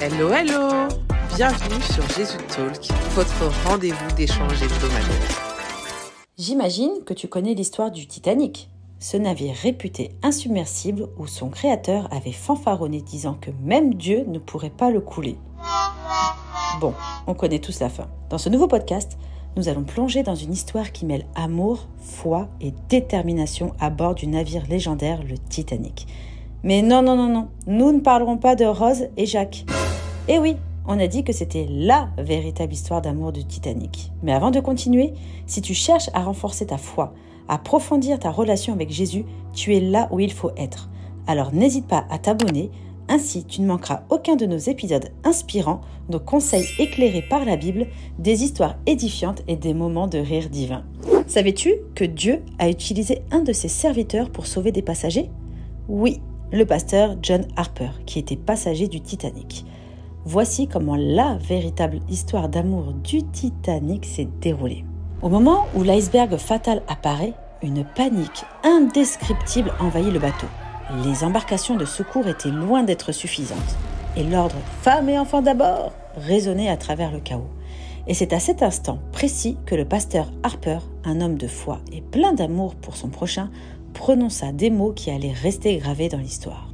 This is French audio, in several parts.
Hello, hello! Bienvenue sur Jésus Talk, votre rendez-vous d'échange hebdomadaire. J'imagine que tu connais l'histoire du Titanic, ce navire réputé insubmersible où son créateur avait fanfaronné disant que même Dieu ne pourrait pas le couler. Bon, on connaît tous la fin. Dans ce nouveau podcast, nous allons plonger dans une histoire qui mêle amour, foi et détermination à bord du navire légendaire, le Titanic. Mais non, nous ne parlerons pas de Rose et Jacques. Eh oui, on a dit que c'était la véritable histoire d'amour du Titanic. Mais avant de continuer, si tu cherches à renforcer ta foi, à approfondir ta relation avec Jésus, tu es là où il faut être. Alors n'hésite pas à t'abonner, ainsi tu ne manqueras aucun de nos épisodes inspirants, nos conseils éclairés par la Bible, des histoires édifiantes et des moments de rire divin. Savais-tu que Dieu a utilisé un de ses serviteurs pour sauver des passagers ? Oui, le pasteur John Harper, qui était passager du Titanic. Voici comment la véritable histoire d'amour du Titanic s'est déroulée. Au moment où l'iceberg fatal apparaît, une panique indescriptible envahit le bateau. Les embarcations de secours étaient loin d'être suffisantes. Et l'ordre « Femmes et enfants d'abord » résonnait à travers le chaos. Et c'est à cet instant précis que le pasteur Harper, un homme de foi et plein d'amour pour son prochain, prononça des mots qui allaient rester gravés dans l'histoire.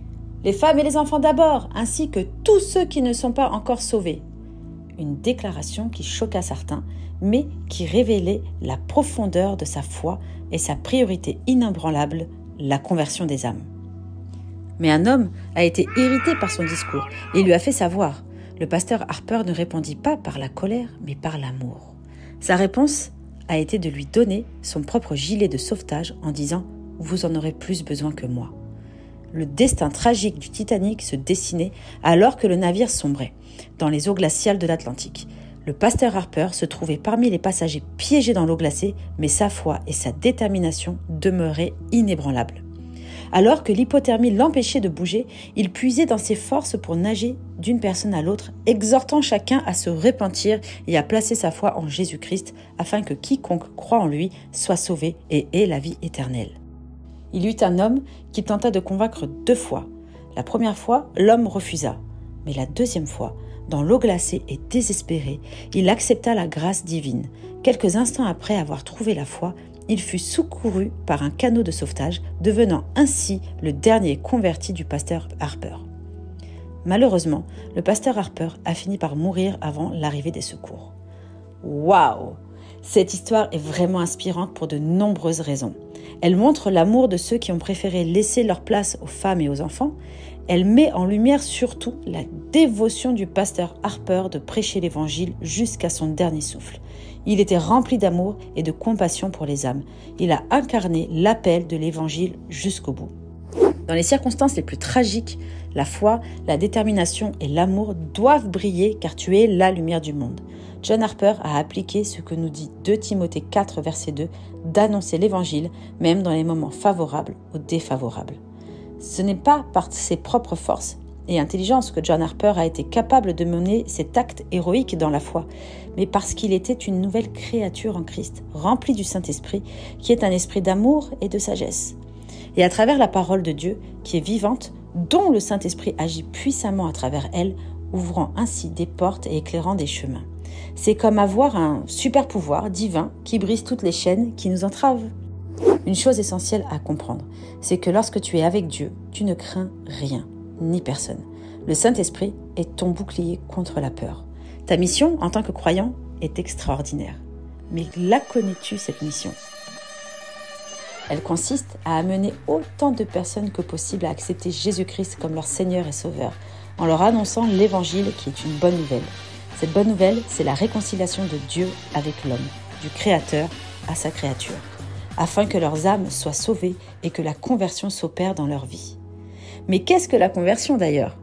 Les femmes et les enfants d'abord, ainsi que tous ceux qui ne sont pas encore sauvés. Une déclaration qui choqua certains, mais qui révélait la profondeur de sa foi et sa priorité inébranlable, la conversion des âmes. Mais un homme a été irrité par son discours et lui a fait savoir. Le pasteur Harper ne répondit pas par la colère, mais par l'amour. Sa réponse a été de lui donner son propre gilet de sauvetage en disant « Vous en aurez plus besoin que moi ». Le destin tragique du Titanic se dessinait alors que le navire sombrait dans les eaux glaciales de l'Atlantique. Le pasteur Harper se trouvait parmi les passagers piégés dans l'eau glacée, mais sa foi et sa détermination demeuraient inébranlables. Alors que l'hypothermie l'empêchait de bouger, il puisait dans ses forces pour nager d'une personne à l'autre, exhortant chacun à se repentir et à placer sa foi en Jésus-Christ afin que quiconque croit en lui soit sauvé et ait la vie éternelle. Il y eut un homme qui tenta de convaincre 2 fois. La première fois, l'homme refusa. Mais la deuxième fois, dans l'eau glacée et désespéré, il accepta la grâce divine. Quelques instants après avoir trouvé la foi, il fut secouru par un canot de sauvetage, devenant ainsi le dernier converti du pasteur Harper. Malheureusement, le pasteur Harper a fini par mourir avant l'arrivée des secours. Waouh! Cette histoire est vraiment inspirante pour de nombreuses raisons. Elle montre l'amour de ceux qui ont préféré laisser leur place aux femmes et aux enfants. Elle met en lumière surtout la dévotion du pasteur Harper de prêcher l'évangile jusqu'à son dernier souffle. Il était rempli d'amour et de compassion pour les âmes. Il a incarné l'appel de l'évangile jusqu'au bout. Dans les circonstances les plus tragiques, la foi, la détermination et l'amour doivent briller car tu es la lumière du monde. John Harper a appliqué ce que nous dit 2 Timothée 4, verset 2, d'annoncer l'évangile, même dans les moments favorables ou défavorables. Ce n'est pas par ses propres forces et intelligence que John Harper a été capable de mener cet acte héroïque dans la foi, mais parce qu'il était une nouvelle créature en Christ, remplie du Saint-Esprit, qui est un esprit d'amour et de sagesse. Et à travers la parole de Dieu, qui est vivante, dont le Saint-Esprit agit puissamment à travers elle, ouvrant ainsi des portes et éclairant des chemins. C'est comme avoir un super pouvoir divin qui brise toutes les chaînes qui nous entravent. Une chose essentielle à comprendre, c'est que lorsque tu es avec Dieu, tu ne crains rien, ni personne. Le Saint-Esprit est ton bouclier contre la peur. Ta mission en tant que croyant est extraordinaire. Mais la connais-tu cette mission ? Elle consiste à amener autant de personnes que possible à accepter Jésus-Christ comme leur Seigneur et Sauveur, en leur annonçant l'Évangile qui est une bonne nouvelle. Cette bonne nouvelle, c'est la réconciliation de Dieu avec l'homme, du Créateur à sa créature, afin que leurs âmes soient sauvées et que la conversion s'opère dans leur vie. Mais qu'est-ce que la conversion d'ailleurs ?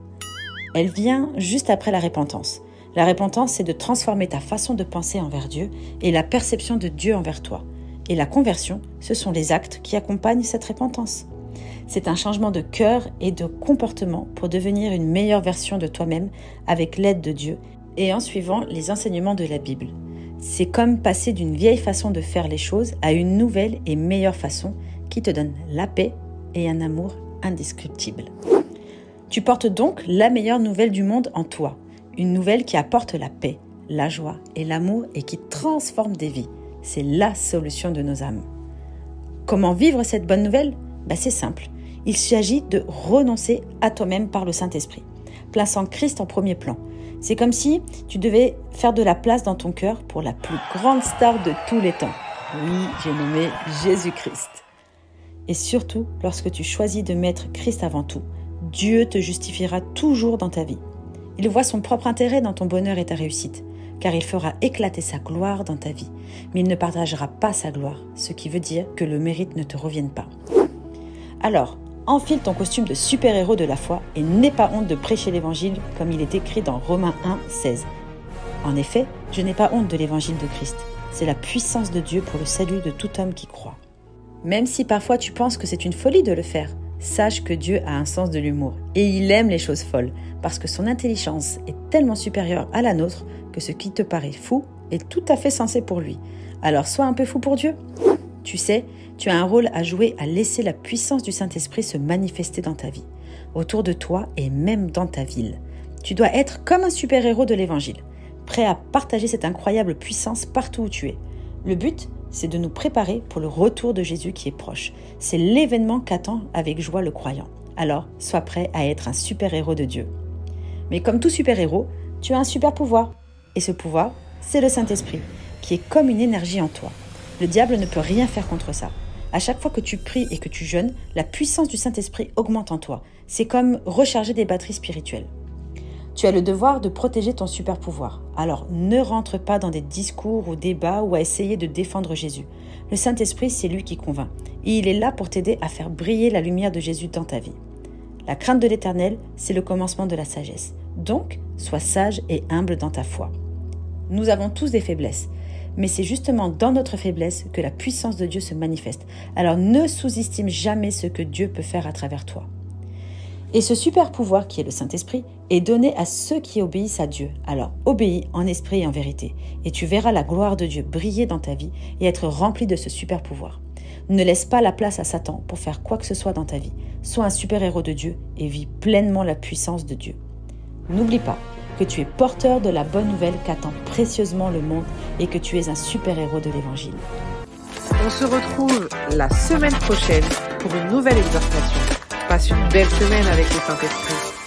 Elle vient juste après la repentance. La repentance, c'est de transformer ta façon de penser envers Dieu et la perception de Dieu envers toi. Et la conversion, ce sont les actes qui accompagnent cette repentance. C'est un changement de cœur et de comportement pour devenir une meilleure version de toi-même avec l'aide de Dieu et en suivant les enseignements de la Bible. C'est comme passer d'une vieille façon de faire les choses à une nouvelle et meilleure façon qui te donne la paix et un amour indescriptible. Tu portes donc la meilleure nouvelle du monde en toi. Une nouvelle qui apporte la paix, la joie et l'amour et qui transforme des vies. C'est la solution de nos âmes. Comment vivre cette bonne nouvelle ? C'est simple. Il s'agit de renoncer à toi-même par le Saint-Esprit, plaçant Christ en premier plan. C'est comme si tu devais faire de la place dans ton cœur pour la plus grande star de tous les temps. Oui, j'ai nommé Jésus-Christ. Et surtout, lorsque tu choisis de mettre Christ avant tout, Dieu te justifiera toujours dans ta vie. Il voit son propre intérêt dans ton bonheur et ta réussite, car il fera éclater sa gloire dans ta vie. Mais il ne partagera pas sa gloire, ce qui veut dire que le mérite ne te revienne pas. Alors, enfile ton costume de super-héros de la foi et n'aie pas honte de prêcher l'évangile comme il est écrit dans Romains 1, 16. En effet, je n'ai pas honte de l'évangile de Christ. C'est la puissance de Dieu pour le salut de tout homme qui croit. Même si parfois tu penses que c'est une folie de le faire, sache que Dieu a un sens de l'humour et il aime les choses folles parce que son intelligence est tellement supérieure à la nôtre que ce qui te paraît fou est tout à fait sensé pour lui. Alors sois un peu fou pour Dieu. Tu sais, tu as un rôle à jouer à laisser la puissance du Saint-Esprit se manifester dans ta vie, autour de toi et même dans ta ville. Tu dois être comme un super-héros de l'Évangile, prêt à partager cette incroyable puissance partout où tu es. Le but, c'est de nous préparer pour le retour de Jésus qui est proche. C'est l'événement qu'attend avec joie le croyant. Alors, sois prêt à être un super-héros de Dieu. Mais comme tout super-héros, tu as un super pouvoir. Et ce pouvoir, c'est le Saint-Esprit, qui est comme une énergie en toi. Le diable ne peut rien faire contre ça. À chaque fois que tu pries et que tu jeûnes, la puissance du Saint-Esprit augmente en toi. C'est comme recharger des batteries spirituelles. Tu as le devoir de protéger ton super pouvoir. Alors ne rentre pas dans des discours ou débats ou à essayer de défendre Jésus. Le Saint-Esprit, c'est lui qui convainc. Et il est là pour t'aider à faire briller la lumière de Jésus dans ta vie. La crainte de l'Éternel, c'est le commencement de la sagesse. Donc, sois sage et humble dans ta foi. Nous avons tous des faiblesses. Mais c'est justement dans notre faiblesse que la puissance de Dieu se manifeste. Alors ne sous-estime jamais ce que Dieu peut faire à travers toi. Et ce super pouvoir qui est le Saint-Esprit est donné à ceux qui obéissent à Dieu. Alors obéis en esprit et en vérité. Et tu verras la gloire de Dieu briller dans ta vie et être rempli de ce super pouvoir. Ne laisse pas la place à Satan pour faire quoi que ce soit dans ta vie. Sois un super-héros de Dieu et vis pleinement la puissance de Dieu. N'oublie pas que tu es porteur de la bonne nouvelle qu'attend précieusement le monde et que tu es un super-héros de l'Évangile. On se retrouve la semaine prochaine pour une nouvelle exhortation. Passe une belle semaine avec le Saint-Esprit.